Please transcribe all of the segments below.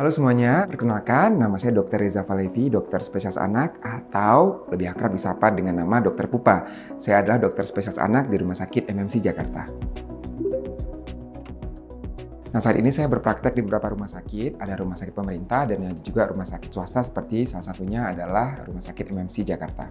Halo semuanya, perkenalkan nama saya Dr. Reza Valevi, dokter spesialis anak atau lebih akrab disapa dengan nama Dr. Pupa. Saya adalah dokter spesialis anak di Rumah Sakit MMC Jakarta. Nah, saat ini saya berpraktek di beberapa rumah sakit, ada rumah sakit pemerintah dan ada juga rumah sakit swasta seperti salah satunya adalah Rumah Sakit MMC Jakarta.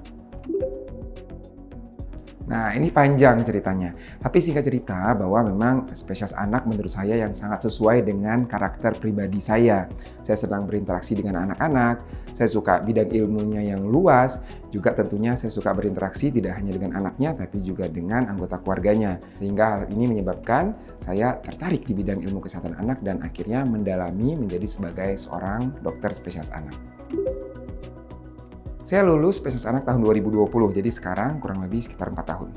Nah, ini panjang ceritanya. Tapi singkat cerita bahwa memang spesialis anak menurut saya yang sangat sesuai dengan karakter pribadi saya. Saya senang berinteraksi dengan anak-anak, saya suka bidang ilmunya yang luas, juga tentunya saya suka berinteraksi tidak hanya dengan anaknya, tapi juga dengan anggota keluarganya. Sehingga hal ini menyebabkan saya tertarik di bidang ilmu kesehatan anak dan akhirnya mendalami menjadi sebagai seorang dokter spesialis anak. Saya lulus spesialis anak tahun 2020, jadi sekarang kurang lebih sekitar 4 tahun.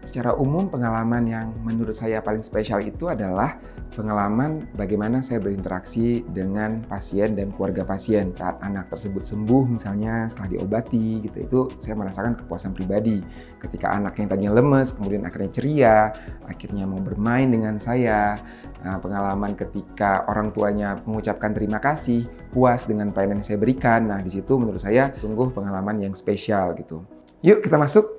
Secara umum pengalaman yang menurut saya paling spesial itu adalah pengalaman bagaimana saya berinteraksi dengan pasien dan keluarga pasien saat anak tersebut sembuh misalnya setelah diobati gitu. Itu saya merasakan kepuasan pribadi ketika anak yang tadinya lemes kemudian akhirnya ceria, akhirnya mau bermain dengan saya. Nah, pengalaman ketika orang tuanya mengucapkan terima kasih, puas dengan pelayanan yang saya berikan. Nah, di situ menurut saya sungguh pengalaman yang spesial gitu. Yuk kita masuk.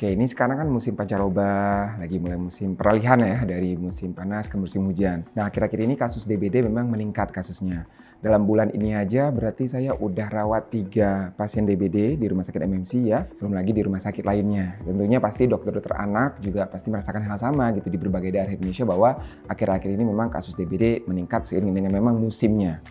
Oke, ini sekarang kan musim pancaroba, lagi mulai musim peralihan ya, dari musim panas ke musim hujan. Nah, akhir-akhir ini kasus DBD memang meningkat kasusnya. Dalam bulan ini aja berarti saya udah rawat 3 pasien DBD di rumah sakit MMC ya, belum lagi di rumah sakit lainnya. Tentunya pasti dokter-dokter anak juga pasti merasakan hal sama gitu di berbagai daerah Indonesia bahwa akhir-akhir ini memang kasus DBD meningkat seiring dengan memang musimnya.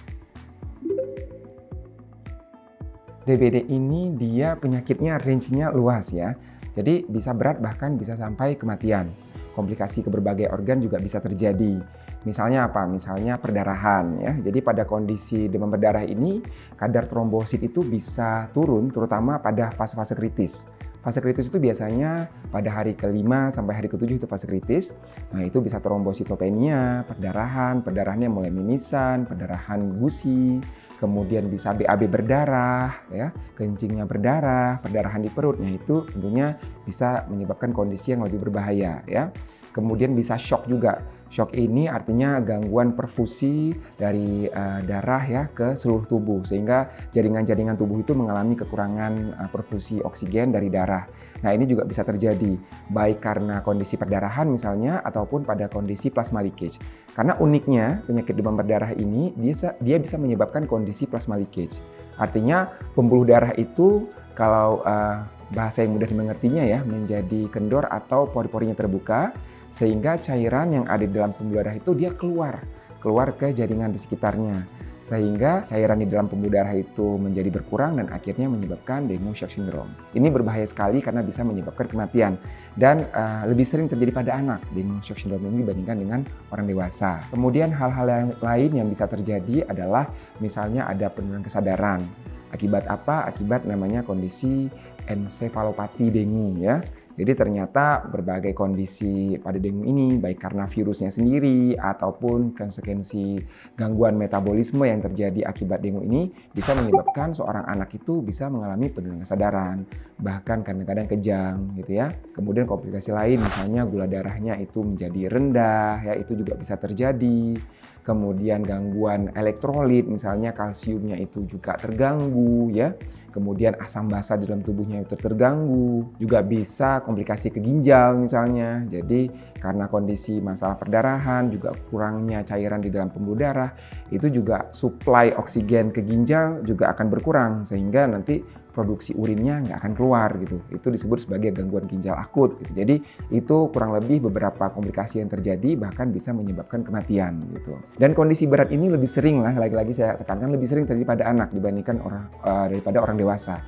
DBD ini dia penyakitnya range-nya luas ya. Jadi bisa berat bahkan bisa sampai kematian. Komplikasi ke berbagai organ juga bisa terjadi. Misalnya apa? Misalnya perdarahan ya. Jadi pada kondisi demam berdarah ini kadar trombosit itu bisa turun terutama pada fase-fase kritis. Fase kritis itu biasanya pada hari ke-5 sampai hari ke-7 itu fase kritis. Nah, itu bisa trombositopenia, perdarahannya mulai mimisan, perdarahan gusi, kemudian bisa BAB berdarah, ya, kencingnya berdarah, perdarahan di perut. Nah, itu tentunya bisa menyebabkan kondisi yang lebih berbahaya, ya. Kemudian bisa shock juga. Shock ini artinya gangguan perfusi dari darah ya ke seluruh tubuh sehingga jaringan-jaringan tubuh itu mengalami kekurangan perfusi oksigen dari darah. Nah, ini juga bisa terjadi baik karena kondisi perdarahan misalnya ataupun pada kondisi plasma leakage. Karena uniknya penyakit demam berdarah ini dia bisa menyebabkan kondisi plasma leakage. Artinya pembuluh darah itu kalau bahasa yang mudah dimengertinya ya menjadi kendor atau pori-porinya terbuka sehingga cairan yang ada di dalam pembuluh darah itu dia keluar ke jaringan di sekitarnya sehingga cairan di dalam pembuluh darah itu menjadi berkurang dan akhirnya menyebabkan dengue shock syndrome. Ini berbahaya sekali karena bisa menyebabkan kematian dan lebih sering terjadi pada anak dengue shock syndrome ini dibandingkan dengan orang dewasa. Kemudian hal-hal lain yang bisa terjadi adalah misalnya ada penurunan kesadaran. Akibat apa? Akibat namanya kondisi ensefalopati dengue ya. Jadi ternyata berbagai kondisi pada dengue ini baik karena virusnya sendiri ataupun konsekuensi gangguan metabolisme yang terjadi akibat dengue ini bisa menyebabkan seorang anak itu bisa mengalami penurunan kesadaran, bahkan kadang-kadang kejang gitu ya. Kemudian komplikasi lain misalnya gula darahnya itu menjadi rendah ya, itu juga bisa terjadi. Kemudian gangguan elektrolit misalnya kalsiumnya itu juga terganggu ya. Kemudian asam basa di dalam tubuhnya itu terganggu, juga bisa komplikasi ke ginjal misalnya. Jadi karena kondisi masalah perdarahan, juga kurangnya cairan di dalam pembuluh darah, itu juga suplai oksigen ke ginjal juga akan berkurang sehingga nanti produksi urinnya nggak akan keluar gitu. Itu disebut sebagai gangguan ginjal akut gitu. Jadi itu kurang lebih beberapa komplikasi yang terjadi bahkan bisa menyebabkan kematian gitu. Dan kondisi berat ini lebih sering lah, lagi-lagi saya tekankan lebih sering terjadi pada anak dibandingkan daripada orang dewasa.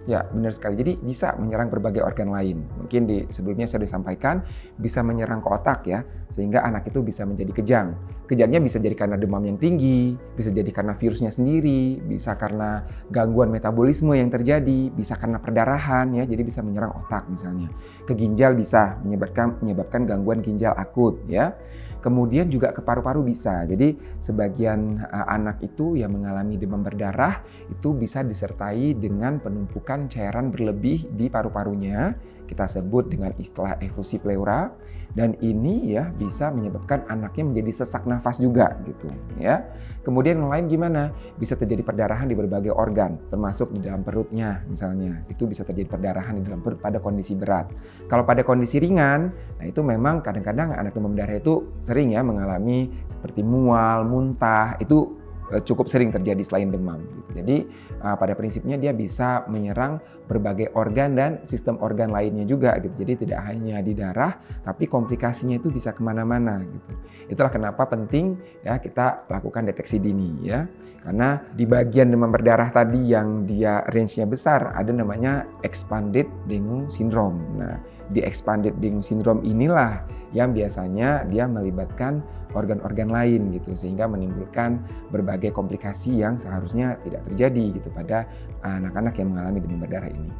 Ya, benar sekali. Jadi bisa menyerang berbagai organ lain. Mungkin sebelumnya saya disampaikan bisa menyerang ke otak ya, sehingga anak itu bisa menjadi kejang. Kejangnya bisa jadi karena demam yang tinggi, bisa jadi karena virusnya sendiri, bisa karena gangguan metabolisme yang terjadi, bisa karena perdarahan ya, jadi bisa menyerang otak misalnya. Ke ginjal bisa menyebabkan gangguan ginjal akut ya. Kemudian juga ke paru-paru bisa. Jadi sebagian anak itu yang mengalami demam berdarah itu bisa disertai dengan penumpukan menyebabkan cairan berlebih di paru-parunya. Kita sebut dengan istilah efusi pleura, dan ini ya bisa menyebabkan anaknya menjadi sesak nafas juga gitu ya. Kemudian yang lain gimana? Bisa terjadi perdarahan di berbagai organ, termasuk di dalam perutnya misalnya. Itu bisa terjadi perdarahan di dalam perut pada kondisi berat. Kalau pada kondisi ringan, nah itu memang kadang-kadang anak demam berdarah itu sering ya mengalami seperti mual, muntah, itu cukup sering terjadi selain demam gitu. Jadi pada prinsipnya dia bisa menyerang berbagai organ dan sistem organ lainnya juga gitu. Jadi tidak hanya di darah, tapi komplikasinya itu bisa kemana-mana gitu. Itulah kenapa penting ya kita lakukan deteksi dini ya. Karena di bagian demam berdarah tadi yang dia range-nya besar, ada namanya expanded dengue syndrome. Nah, di expanded dengue syndrome inilah yang biasanya dia melibatkan organ-organ lain gitu, sehingga menimbulkan berbagai komplikasi yang seharusnya tidak terjadi gitu pada anak-anak yang mengalami demam berdarah ini.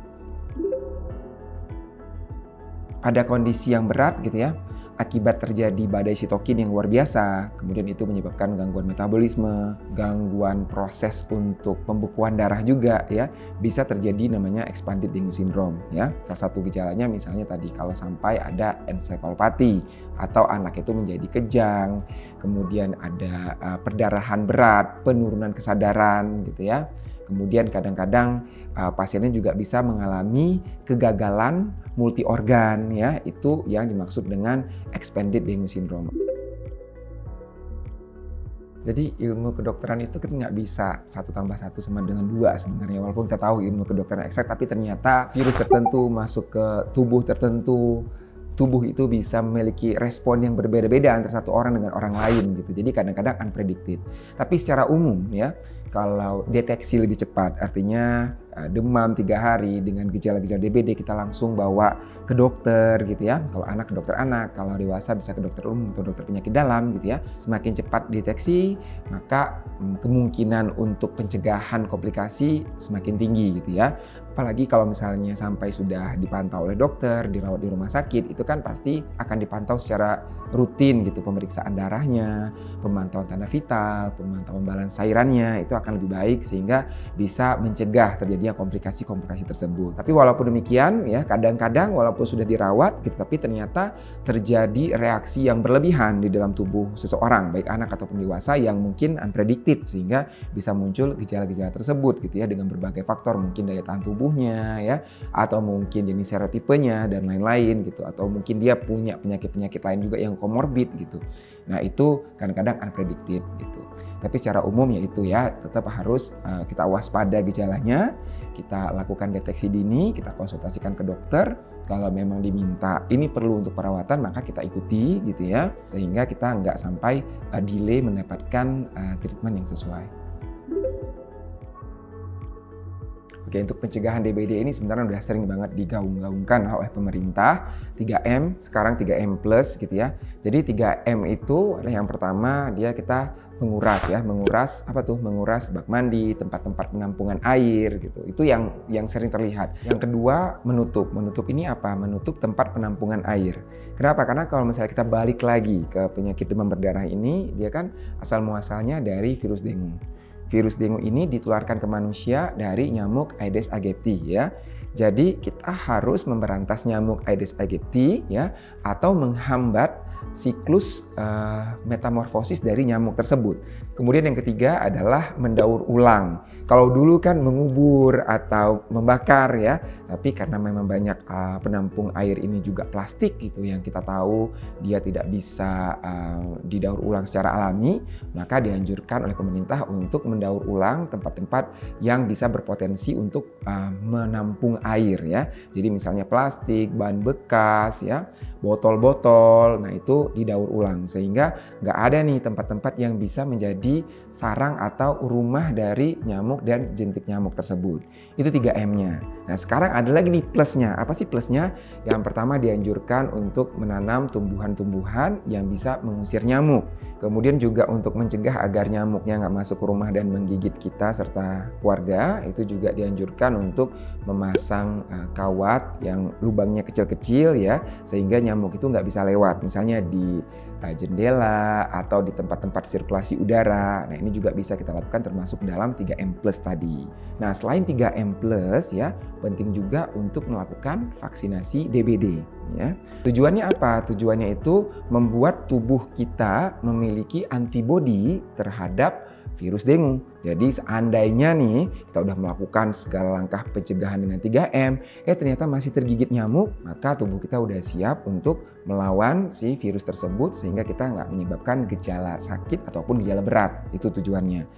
Pada kondisi yang berat gitu ya, akibat terjadi badai sitokin yang luar biasa, kemudian itu menyebabkan gangguan metabolisme, gangguan proses untuk pembekuan darah juga ya, bisa terjadi namanya expanded dengue syndrome ya. Salah satu gejalanya misalnya tadi kalau sampai ada encephalopathy atau anak itu menjadi kejang, kemudian ada perdarahan berat, penurunan kesadaran gitu ya. Kemudian kadang-kadang pasiennya juga bisa mengalami kegagalan multi organ ya, itu yang dimaksud dengan expanded dengue syndrome. Jadi ilmu kedokteran itu kita nggak bisa 1 tambah 1 sama dengan 2 sebenarnya. Walaupun kita tahu ilmu kedokteran eksak, tapi ternyata virus tertentu masuk ke tubuh tertentu, tubuh itu bisa memiliki respon yang berbeda-beda antara satu orang dengan orang lain gitu. Jadi kadang-kadang unpredicted. Tapi secara umum ya, kalau deteksi lebih cepat, artinya demam 3 hari dengan gejala-gejala DBD kita langsung bawa ke dokter gitu ya. Kalau anak ke dokter anak, kalau dewasa bisa ke dokter umum atau dokter penyakit dalam gitu ya. Semakin cepat deteksi, maka kemungkinan untuk pencegahan komplikasi semakin tinggi gitu ya. Apalagi kalau misalnya sampai sudah dipantau oleh dokter, dirawat di rumah sakit, itu kan pasti akan dipantau secara rutin gitu, pemeriksaan darahnya, pemantauan tanda vital, pemantauan balans cairannya, itu akan lebih baik sehingga bisa mencegah terjadinya komplikasi-komplikasi tersebut. Tapi walaupun demikian ya, kadang-kadang walaupun sudah dirawat gitu, tapi ternyata terjadi reaksi yang berlebihan di dalam tubuh seseorang, baik anak ataupun dewasa, yang mungkin unpredicted sehingga bisa muncul gejala-gejala tersebut gitu ya, dengan berbagai faktor, mungkin daya tahan tubuhnya ya, atau mungkin jenis serotipenya dan lain-lain gitu, atau mungkin dia punya penyakit-penyakit lain juga yang komorbid gitu. Nah itu kadang-kadang unpredicted gitu. Tapi secara umum ya itu ya, tetap harus kita waspada gejalanya, kita lakukan deteksi dini, kita konsultasikan ke dokter. Kalau memang diminta ini perlu untuk perawatan, maka kita ikuti gitu ya, sehingga kita nggak sampai delay mendapatkan treatment yang sesuai. Oke, untuk pencegahan DBD ini sebenarnya udah sering banget digaung-gaungkan oleh pemerintah. 3M, sekarang 3M plus gitu ya. Jadi 3M itu adalah yang pertama, kita menguras ya, menguras bak mandi, tempat-tempat penampungan air gitu. Itu yang sering terlihat. Yang kedua, menutup. Menutup ini apa? Menutup tempat penampungan air. Kenapa? Karena kalau misalnya kita balik lagi ke penyakit demam berdarah ini, dia kan asal muasalnya dari virus dengue. Virus dengue ini ditularkan ke manusia dari nyamuk Aedes aegypti ya. Jadi kita harus memberantas nyamuk Aedes aegypti ya, atau menghambat siklus metamorfosis dari nyamuk tersebut. Kemudian yang ketiga adalah mendaur ulang. Kalau dulu kan mengubur atau membakar ya, tapi karena memang banyak penampung air ini juga plastik gitu, yang kita tahu dia tidak bisa didaur ulang secara alami, maka dianjurkan oleh pemerintah untuk mendaur ulang tempat-tempat yang bisa berpotensi untuk menampung air ya. Jadi misalnya plastik, bahan bekas ya, botol-botol, nah itu didaur ulang sehingga nggak ada nih tempat-tempat yang bisa menjadi sarang atau rumah dari nyamuk dan jentik nyamuk tersebut. Itu 3M-nya. Nah sekarang ada lagi nih plusnya. Apa sih plusnya? Yang pertama dianjurkan untuk menanam tumbuhan-tumbuhan yang bisa mengusir nyamuk. Kemudian juga untuk mencegah agar nyamuknya nggak masuk ke rumah dan menggigit kita serta keluarga, itu juga dianjurkan untuk memasang kawat yang lubangnya kecil-kecil ya, sehingga nyamuk itu nggak bisa lewat. Misalnya misalnya di jendela atau di tempat-tempat sirkulasi udara. Nah, ini juga bisa kita lakukan termasuk dalam 3M+ tadi. Nah, selain 3M+ ya, penting juga untuk melakukan vaksinasi DBD ya. Tujuannya apa? Tujuannya itu membuat tubuh kita memiliki antibodi terhadap virus dengue. Jadi seandainya nih kita udah melakukan segala langkah pencegahan dengan 3M, ternyata masih tergigit nyamuk, maka tubuh kita udah siap untuk melawan si virus tersebut sehingga kita nggak menyebabkan gejala sakit ataupun gejala berat. Itu tujuannya.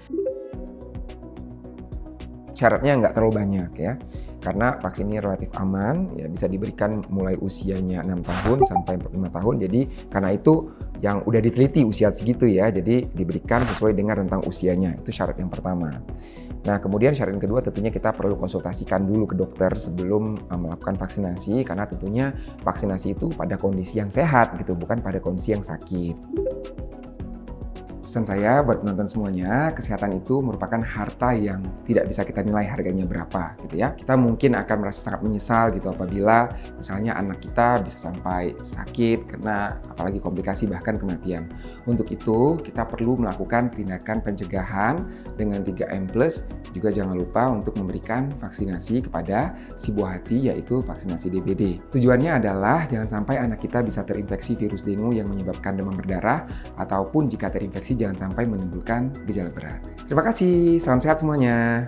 Syaratnya nggak terlalu banyak ya, karena vaksin ini relatif aman, ya bisa diberikan mulai usianya 6 tahun sampai 45 tahun. Jadi karena itu yang udah diteliti usia segitu ya, jadi diberikan sesuai dengan rentang usianya. Itu syarat yang pertama. Nah, kemudian syarat yang kedua tentunya kita perlu konsultasikan dulu ke dokter sebelum melakukan vaksinasi, karena tentunya vaksinasi itu pada kondisi yang sehat gitu, bukan pada kondisi yang sakit. Pesan saya buat penonton semuanya, kesehatan itu merupakan harta yang tidak bisa kita nilai harganya berapa gitu ya. Kita mungkin akan merasa sangat menyesal gitu apabila misalnya anak kita bisa sampai sakit karena apalagi komplikasi bahkan kematian. Untuk itu kita perlu melakukan tindakan pencegahan dengan 3M+, juga jangan lupa untuk memberikan vaksinasi kepada si buah hati yaitu vaksinasi DBD. Tujuannya adalah jangan sampai anak kita bisa terinfeksi virus dengue yang menyebabkan demam berdarah ataupun jika terinfeksi jangan sampai menimbulkan gejala berat. Terima kasih, salam sehat semuanya.